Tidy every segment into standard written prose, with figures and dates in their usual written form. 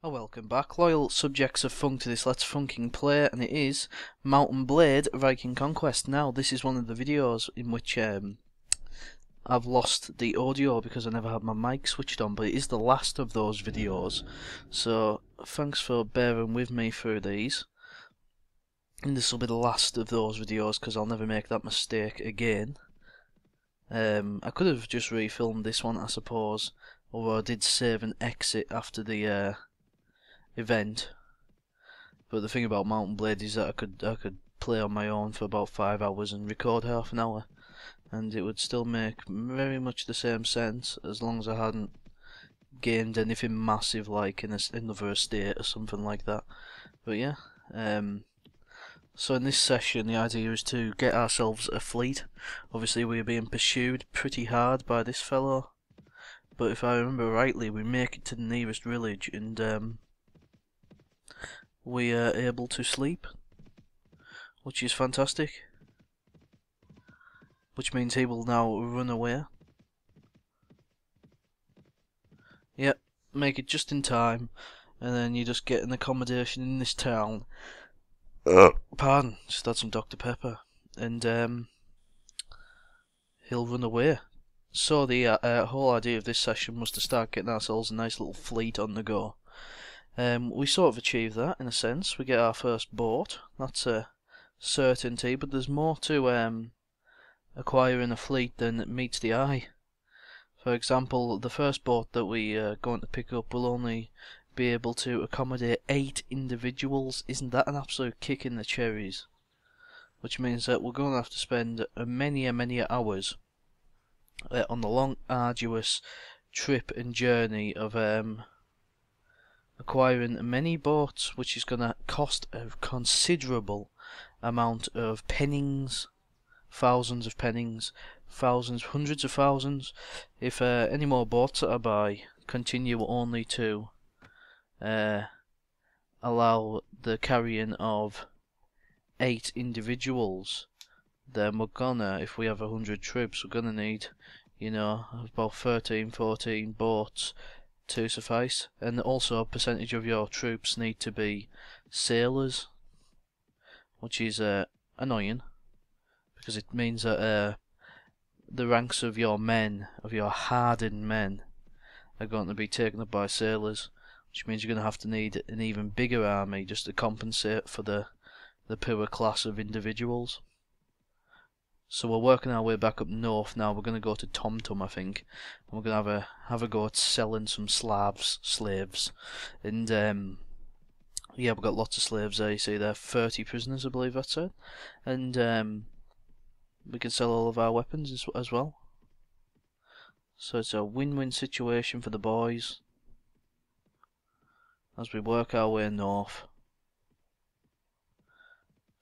Welcome back, loyal subjects of funk, to this Let's Funking play, and it is Mountain Blade Viking Conquest. Now, this is one of the videos in which I've lost the audio because I never had my mic switched on, but it is the last of those videos, so thanks for bearing with me through these. And this will be the last of those videos because I'll never make that mistake again. I could have just refilmed this one, I suppose, although I did save and exit after the event. But the thing about Mountain Blade is that I could play on my own for about 5 hours and record half an hour, and it would still make very much the same sense as long as I hadn't gained anything massive like in another estate or something like that. But yeah, so in this session the idea is to get ourselves a fleet. Obviously we are being pursued pretty hard by this fellow, but if I remember rightly we make it to the nearest village and we are able to sleep, which is fantastic. Which means he will now run away. Yep, make it just in time, and then you just get an accommodation in this town. Pardon, just had some Dr. Pepper, and he'll run away. So the whole idea of this session was to start getting ourselves a nice little fleet on the go. We sort of achieve that in a sense. We get our first boat, that's a certainty, but there's more to acquiring a fleet than meets the eye. For example, the first boat that we are going to pick up will only be able to accommodate 8 individuals. Isn't that an absolute kick in the cherries? Which means that we're going to have to spend many hours on the long, arduous trip and journey of acquiring many boats, which is going to cost a considerable amount of pennings, thousands of pennings, thousands, hundreds of thousands. If any more boats that I buy continue only to allow the carrying of 8 individuals, then we're gonna, if we have 100 troops, we're gonna need, you know, about 13, 14 boats to suffice. And also a percentage of your troops need to be sailors, which is annoying, because it means that the ranks of your men, of your hardened men, are going to be taken up by sailors, which means you're going to have to need an even bigger army just to compensate for the poorer class of individuals. So we're working our way back up north now. We're going to go to Tom, I think, and we're going to have a go at selling some slaves, and yeah, we've got lots of slaves there. You see there, 30 prisoners, I believe that's it, and we can sell all of our weapons as well. So it's a win-win situation for the boys as we work our way north.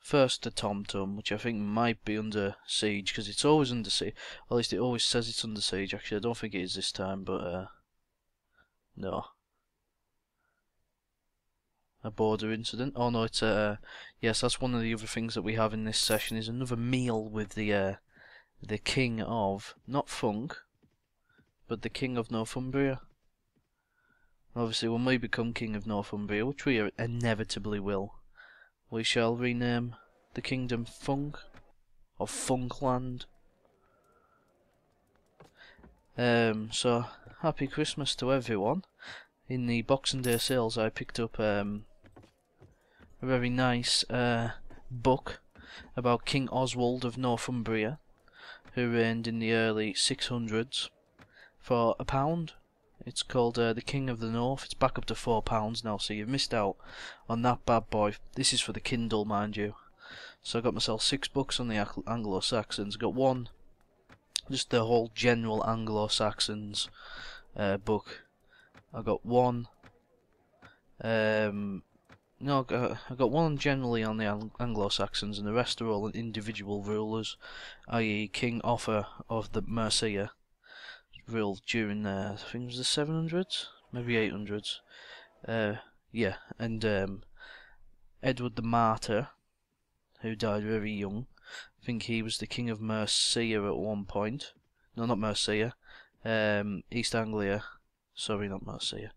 First to Tom, which I think might be under siege, because it's always under siege. At least it always says it's under siege. Actually, I don't think it is this time, but no. A border incident. Oh no, it's yes, that's one of the other things that we have in this session, is another meal with the king of, not Funk, but the king of Northumbria. Obviously, when we become king of Northumbria, which we inevitably will, we shall rename the kingdom Funk, or Funkland. So, happy Christmas to everyone. In the Boxing Day sales I picked up a very nice book about King Oswald of Northumbria, who reigned in the early 600s, for £1. It's called The King of the North. It's back up to £4 now, so you've missed out on that bad boy. This is for the Kindle, mind you. So I got myself 6 books on the Anglo-Saxons. I got one, just the whole general Anglo-Saxons book. I got one, no, I got one generally on the Anglo-Saxons, and the rest are all individual rulers, i.e. King Offa of the Mercia ruled during I think it was the 700s, maybe 800s. Yeah, and Edward the Martyr, who died very young. I think he was the king of Mercia at one point. No, not Mercia. East Anglia. Sorry, not Mercia.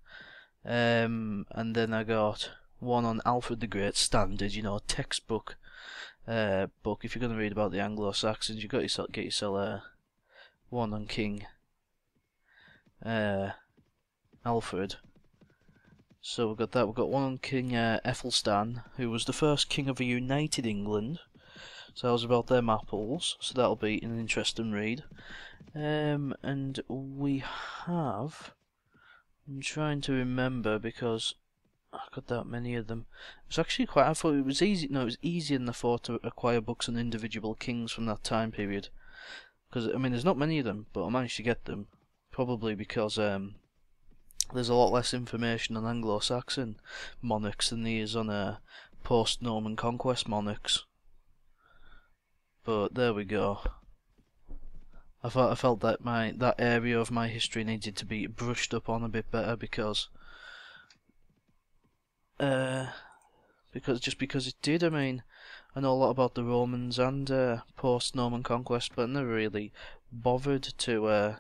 And then I got one on Alfred the Great, standard, textbook book. If you're going to read about the Anglo-Saxons, you got yourself get yourself one on King Alfred. So we've got that. We've got one on King Ethelstan, who was the first king of a united England. So that was about them apples. So that'll be an interesting read. And we have. I'm trying to remember because I've got that many of them. It's actually quite. I thought it was easy. No, it was easier than I thought to acquire books on individual kings from that time period. Because I mean, there's not many of them, but I managed to get them. Probably because there's a lot less information on Anglo-Saxon monarchs than there is on post-Norman conquest monarchs. But there we go. I felt that that area of my history needed to be brushed up on a bit better because it did. I mean, I know a lot about the Romans and post-Norman conquest, but I never really bothered to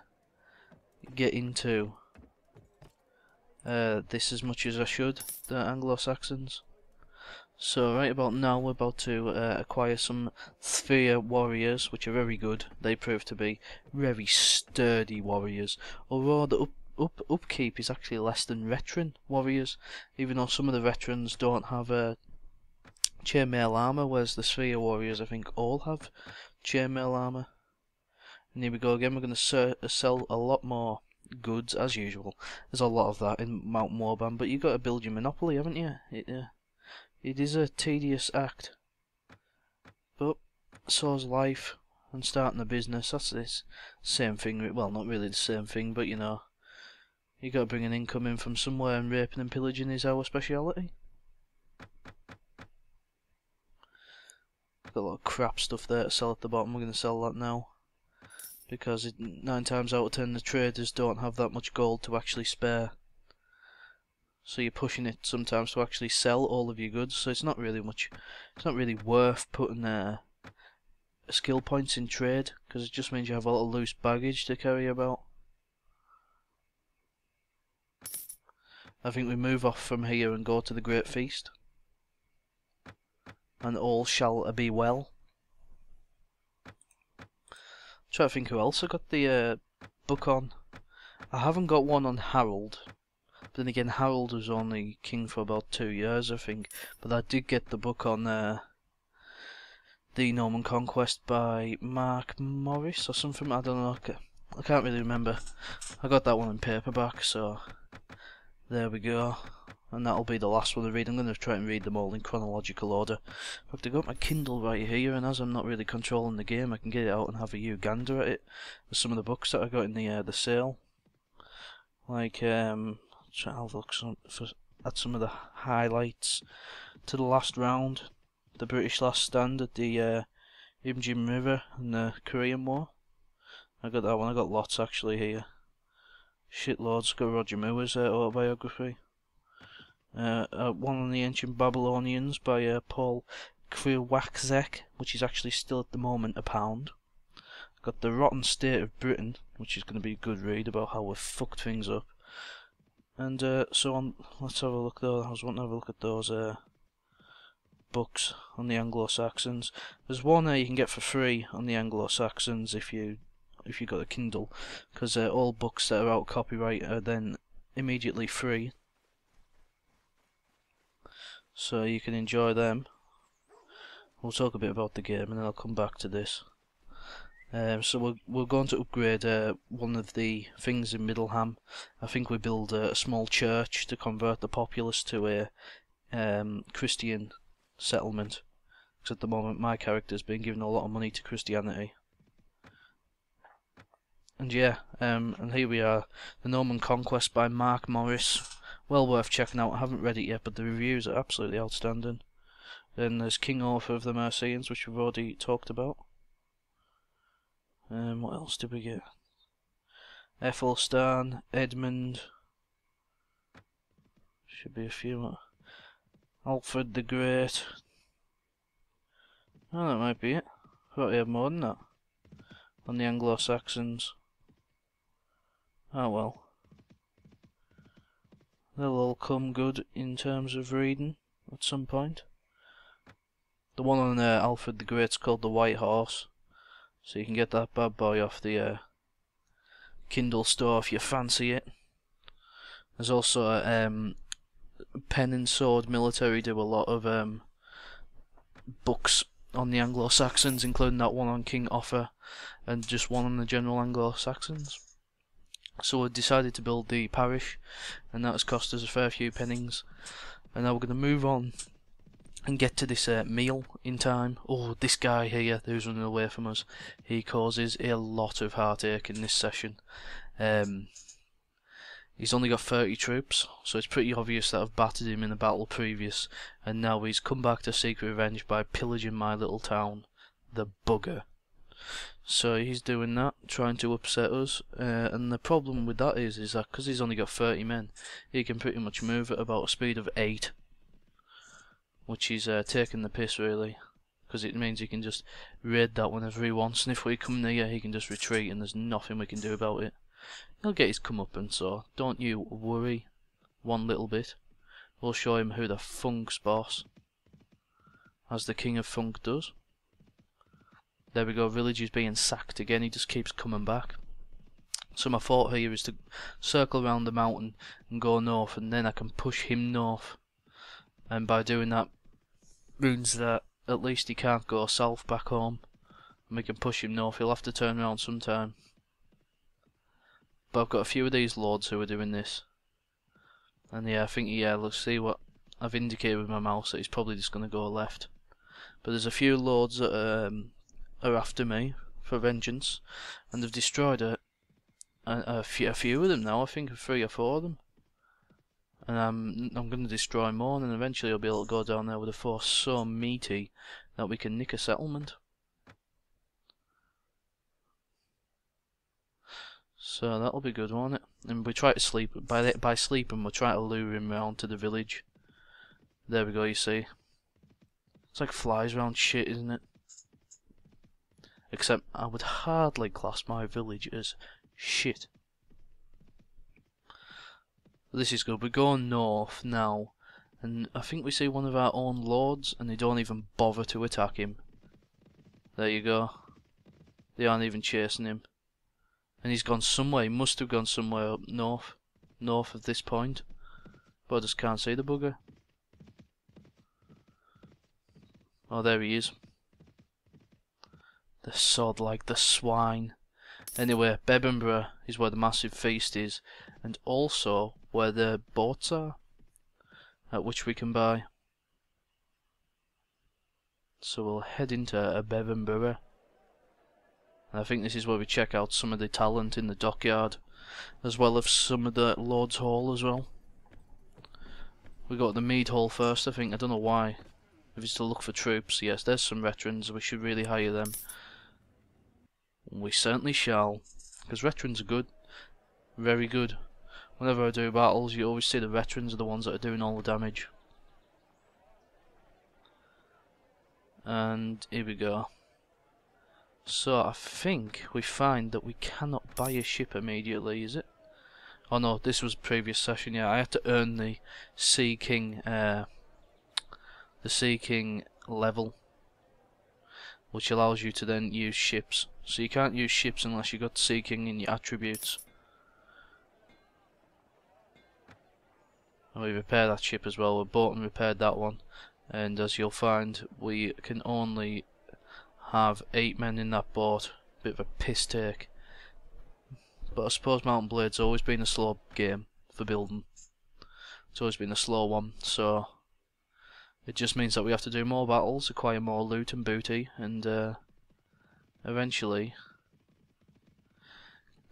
get into this as much as I should, the Anglo-Saxons. So right about now we're about to acquire some Sphere warriors, which are very good. They prove to be very sturdy warriors, although the upkeep is actually less than veteran warriors, even though some of the veterans don't have chainmail armour, whereas the Sphere warriors I think all have chainmail armour. And here we go again, we're going to sell a lot more goods as usual. There's a lot of that in Mountain Warband, but you've got to build your monopoly, haven't you? It is a tedious act, but so's life, and starting a business, that's this same thing. Well, not really the same thing, but you got to bring an income in from somewhere, and raping and pillaging is our speciality. Got a lot of crap stuff there to sell at the bottom. We're going to sell that now, because 9 times out of 10 the traders don't have that much gold to actually spare. So you're pushing it sometimes to actually sell all of your goods. So it's not really worth putting skill points in trade, because it just means you have a lot of loose baggage to carry about. I think we move off from here and go to the Great Feast, and all shall be well. Try to think who else I got the book on. I haven't got one on Harold. But then again, Harold was only king for about 2 years, I think. But I did get the book on the Norman Conquest by Mark Morris or something. I don't know. I can't really remember. I got that one in paperback, so there we go. And that'll be the last one I read. I'm going to try and read them all in chronological order. In fact, I got my Kindle right here, and as I'm not really controlling the game, I can get it out and have a gander at it. There's some of the books that I got in the sale, like try to have a look at some of the highlights to the last round, the British last stand at the Imjin River and the Korean War. I got that one. I got lots actually here. Shitloads. Got Roger Moore's autobiography. One on the Ancient Babylonians by Paul Kwiatkowski, which is actually still at the moment £1. Got The Rotten State of Britain, which is going to be a good read about how we've fucked things up. And so on. Let's have a look though. I was wanting to have a look at those books on the Anglo-Saxons. There's one you can get for free on the Anglo-Saxons if you got a Kindle, because all books that are out of copyright are then immediately free, so you can enjoy them. We'll talk a bit about the game and then I'll come back to this. So we're going to upgrade one of the things in Middleham. I think we build a small church to convert the populace to a Christian settlement. Because at the moment my character's been given a lot of money to Christianity. And yeah, and here we are, The Norman Conquest by Mark Morris. Well worth checking out. I haven't read it yet, but the reviews are absolutely outstanding. Then there's King Arthur of the Mercians, which we've already talked about. What else did we get? Ethelstan, Edmund. Should be a few more. Alfred the Great. Oh, that might be it. I thought we had more than that on the Anglo-Saxons. Oh well. They'll all come good in terms of reading at some point. The one on Alfred the Great's called the White Horse, so you can get that bad boy off the Kindle store if you fancy it. There's also Pen and Sword Military do a lot of books on the Anglo-Saxons, including that one on King Offa and just one on the general Anglo-Saxons. So we decided to build the parish, and that has cost us a fair few pennings. And now we're going to move on and get to this meal in time. Oh, this guy here who's running away from us, he causes a lot of heartache in this session. He's only got 30 troops, so it's pretty obvious that I've battered him in the battle previous, and now he's come back to seek revenge by pillaging my little town. The bugger. So he's doing that, trying to upset us, and the problem with that is that because he's only got 30 men, he can pretty much move at about a speed of 8, which is taking the piss really, because it means he can just raid that whenever he wants, and if we come near he can just retreat and there's nothing we can do about it. He'll get his comeuppance, so don't you worry one little bit. We'll show him who the funk's boss, as the King of Funk does. There we go, village is being sacked again, he just keeps coming back. So my thought here is to circle around the mountain and go north, and then I can push him north. And by doing that means that at least he can't go south back home, and we can push him north. He'll have to turn around sometime. But I've got a few of these lords who are doing this. And yeah, I think, yeah, let's see what I've indicated with my mouse, that he's probably just going to go left. But there's a few lords that are after me for vengeance, and they've destroyed a few of them now. I think 3 or 4 of them. And I'm going to destroy more, and then eventually I'll be able to go down there with a force so meaty that we can nick a settlement. So that'll be good, won't it? And we try to sleep. By sleeping, we'll try to lure him round to the village. There we go, you see. It's like flies round shit, isn't it? Except I would hardly class my village as shit. This is good. We're going north now, and I think we see one of our own lords, and they don't even bother to attack him. There you go. They aren't even chasing him. And he's gone somewhere. He must have gone somewhere up north of this point. But I just can't see the bugger. Oh, there he is. The sod like the swine. Anyway, Bebbanburgh is where the massive feast is, and also where the boats are, at which we can buy. So we'll head into Bebbanburgh. And I think this is where we check out some of the talent in the dockyard, as well as some of the Lord's Hall as well. We got the Mead Hall first, I think. I don't know why. If it's to look for troops, yes, there's some veterans. We should really hire them. We certainly shall, because veterans are good, very good. Whenever I do battles, you always see the veterans are the ones that are doing all the damage. And here we go. So I think we find that we cannot buy a ship immediately, is it? Oh no, this was previous session. Yeah, I had to earn the Sea King level, which allows you to then use ships. So you can't use ships unless you got Sea King in your attributes. And we repaired that ship as well. We bought and repaired that one, and as you'll find, we can only have 8 men in that boat. Bit of a piss take. But I suppose Mount & Blade's always been a slow game for building. It's always been a slow one, so it just means that we have to do more battles, acquire more loot and booty, and eventually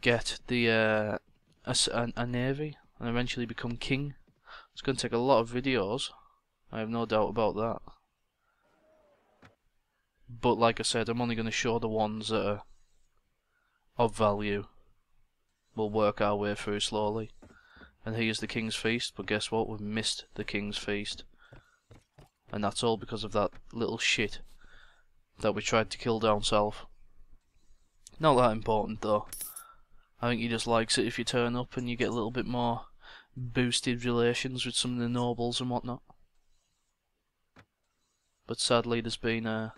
get the a navy, and eventually become king. It's going to take a lot of videos, I have no doubt about that. But like I said, I'm only going to show the ones that are of value. We'll work our way through slowly. And here's the King's Feast, but guess what? We've missed the King's Feast. And that's all because of that little shit that we tried to kill down south. Not that important though. I think he just likes it if you turn up and you get a little bit more boosted relations with some of the nobles and whatnot. But sadly there's been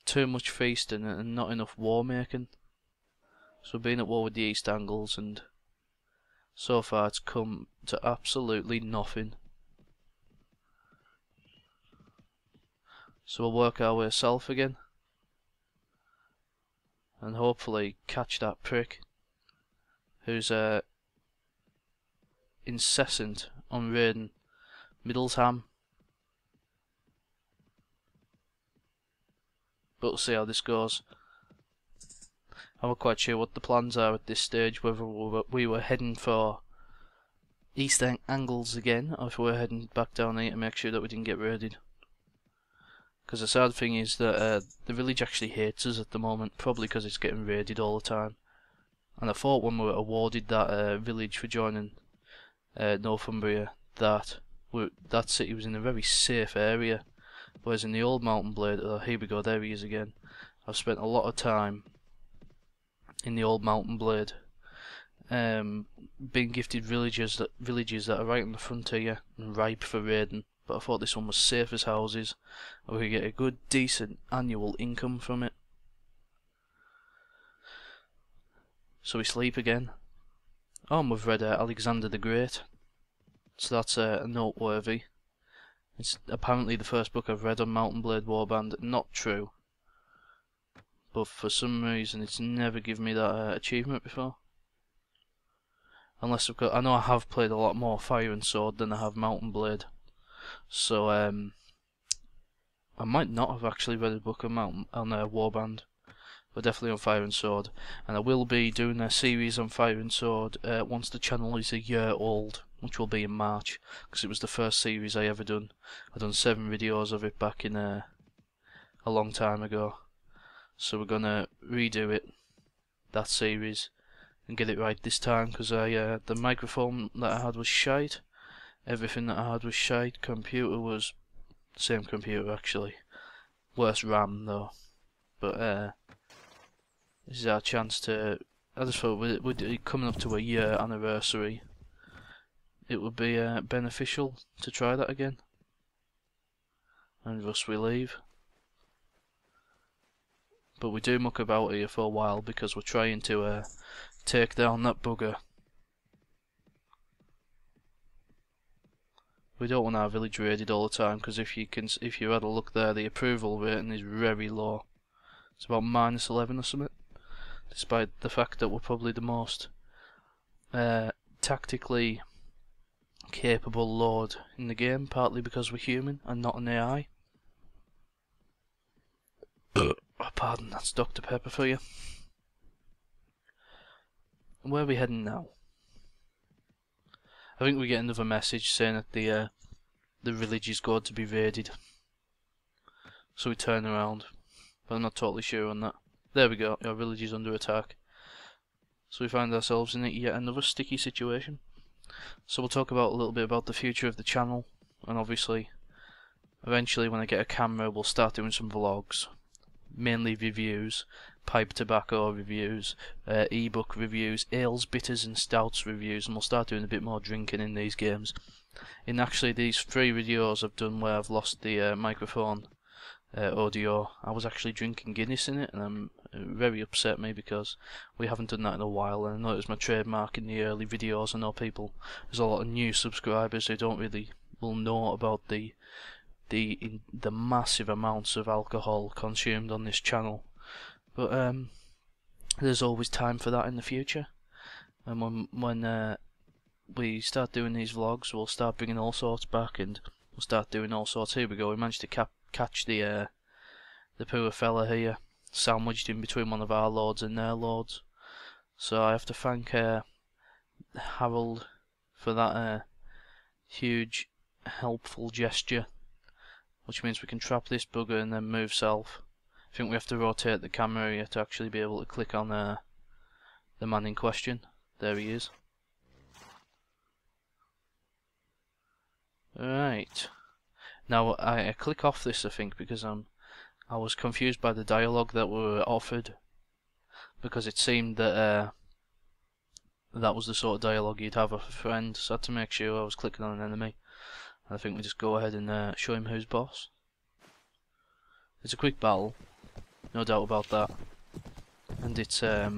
too much feasting and not enough war making. So we've been at war with the East Angles, and so far it's come to absolutely nothing. So we'll work our way south again, and hopefully catch that prick who's incessant on raiding Middlesham. But we'll see how this goes. I'm not quite sure what the plans are at this stage, whether we were heading for East Angles again, or if we're heading back down here to make sure that we didn't get raided. Because the sad thing is that the village actually hates us at the moment, probably because it's getting raided all the time. And I thought when we were awarded that village for joining Northumbria, that that city was in a very safe area. Whereas in the old Mountain Blade, oh here we go, there he is again. I've spent a lot of time in the old Mountain Blade, being gifted villages that are right on the frontier and ripe for raiding. But I thought this one was safe as houses, and we could get a good, decent annual income from it. So we sleep again. Oh, and we've read Alexander the Great, so that's noteworthy. It's apparently the first book I've read on Mountain Blade Warband. Not true, but for some reason it's never given me that achievement before. Unless I know I have played a lot more Fire and Sword than I have Mountain Blade. So I might not have actually read a book on Warband, but definitely on Fire and Sword. And I will be doing a series on Fire and Sword once the channel is a year old, which will be in March, because it was the first series I ever done. I've done 7 videos of it back in a long time ago. So we're gonna redo it, that series, and get it right this time, because the microphone that I had was shite. Everything that I had was shite. Computer was same computer actually, worse RAM though. But this is our chance to. I just thought with coming up to a year anniversary, it would be beneficial to try that again. And thus we leave. But we do muck about here for a while because we're trying to take down that bugger. We don't want our village raided all the time, because if you had a look there, the approval rating is very low. It's about -11 or something. Despite the fact that we're probably the most tactically capable lord in the game, partly because we're human and not an AI. Oh, pardon, that's Dr. Pepper for you. Where are we heading now? I think we get another message saying that the village is going to be raided. So we turn around, but I'm not totally sure on that. There we go, our village is under attack. So we find ourselves in yet another sticky situation. So we'll talk about a little bit about the future of the channel, and obviously, eventually when I get a camera we'll start doing some vlogs. Mainly reviews, pipe tobacco reviews, ebook reviews, ales, bitters and stouts reviews, and we'll start doing a bit more drinking in these games. In actually these 3 videos I've done where I've lost the microphone audio, I was actually drinking Guinness in it, and very upset me because we haven't done that in a while, and I know it was my trademark in the early videos. I know there's a lot of new subscribers who don't really will know about the massive amounts of alcohol consumed on this channel, but there's always time for that in the future. And when we start doing these vlogs, we'll start bringing all sorts back, and we'll start doing all sorts. Here we go. We managed to catch the poor fella here, sandwiched in between one of our lords and their lords. So I have to thank Harold for that huge helpful gesture, which means we can trap this bugger and then move south. I think we have to rotate the camera here to actually be able to click on the man in question. There he is. Right. Now I click off this, I think, because I was confused by the dialogue that we were offered, because it seemed that that was the sort of dialogue you'd have with a friend, so I had to make sure I was clicking on an enemy. I think we just go ahead and show him who's boss. It's a quick battle, no doubt about that, and it's a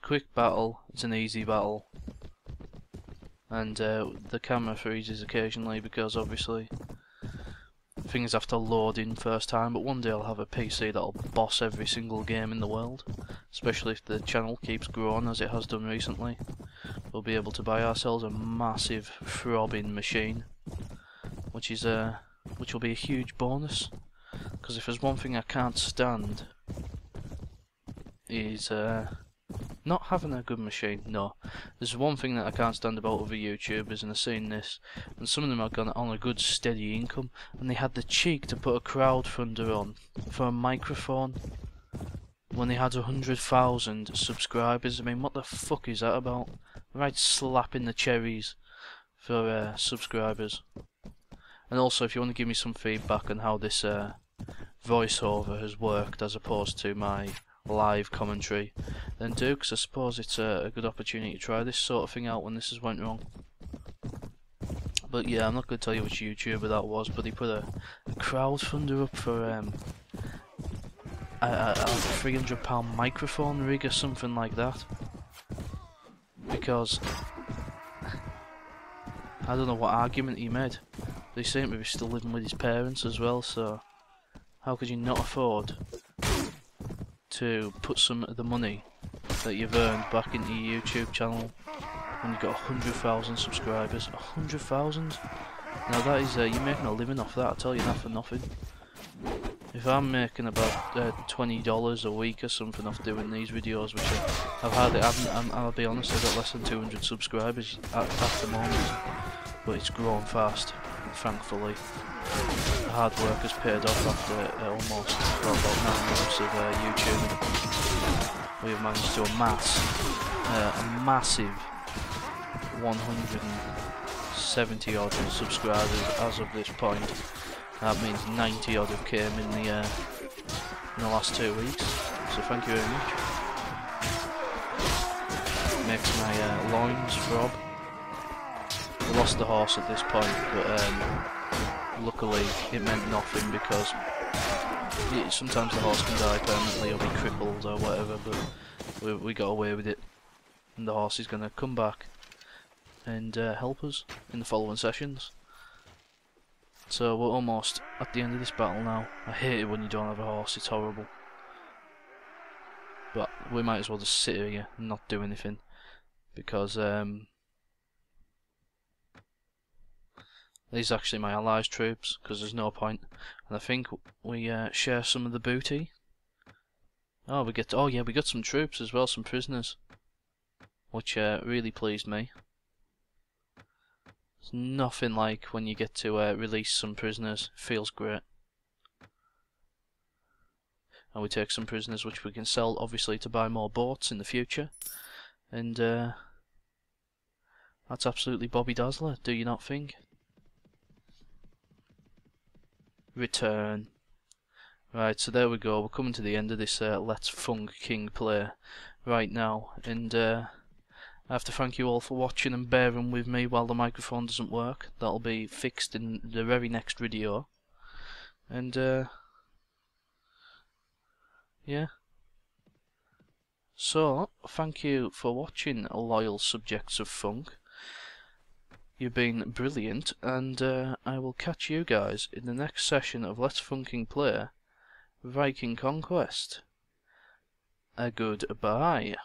quick battle, it's an easy battle, and the camera freezes occasionally because obviously things have to load in first time, but one day I'll have a PC that'll boss every single game in the world, especially if the channel keeps growing as it has done recently. We'll be able to buy ourselves a massive throbbing machine, which will be a huge bonus, because if there's one thing I can't stand is not having a good machine. No, there's one thing that I can't stand about other YouTubers, and I've seen this, and some of them have gone on a good steady income, and they had the cheek to put a crowdfunder on for a microphone when they had 100,000 subscribers. I mean, what the fuck is that about? Right, slapping the cherries for subscribers. And also, if you want to give me some feedback on how this voiceover has worked as opposed to my live commentary, then do, because I suppose it's a good opportunity to try this sort of thing out when this has went wrong. But yeah, I'm not going to tell you which YouTuber that was, but he put a crowdfunder up for a £300 microphone rig or something like that, because I don't know what argument he made. They seem to be still living with his parents as well, so how could you not afford to put some of the money that you've earned back into your YouTube channel when you've got 100,000 subscribers? 100,000? Now that is, you're making a living off that, I'll tell you that for nothing. If I'm making about $20 a week or something off doing these videos, which I'll be honest, I've got less than 200 subscribers at the moment, but it's grown fast, thankfully. The hard work has paid off after almost about 9 months of YouTube. We have managed to amass a massive 170 odd subscribers as of this point. That means 90 odd have came in the last 2 weeks. So thank you very much. Makes my loins throb. We lost the horse at this point, but luckily it meant nothing, because sometimes the horse can die permanently or be crippled or whatever, but we got away with it, and the horse is going to come back and help us in the following sessions. So we're almost at the end of this battle now. I hate it when you don't have a horse, it's horrible. But we might as well just sit here and not do anything, because these are actually my allies' troops, because there's no point. And I think we share some of the booty. Oh, we got some troops as well, some prisoners, which really pleased me. It's nothing like when you get to release some prisoners. It feels great. And we take some prisoners which we can sell, obviously, to buy more boats in the future. And that's absolutely Bobby Dazzler, do you not think? Return. Right, so there we go. We're coming to the end of this Let's Funk King play right now, and I have to thank you all for watching and bearing with me while the microphone doesn't work. That'll be fixed in the very next video, and yeah. So thank you for watching, loyal subjects of funk. You've been brilliant, and I will catch you guys in the next session of Let's Funking Play Viking Conquest. A goodbye.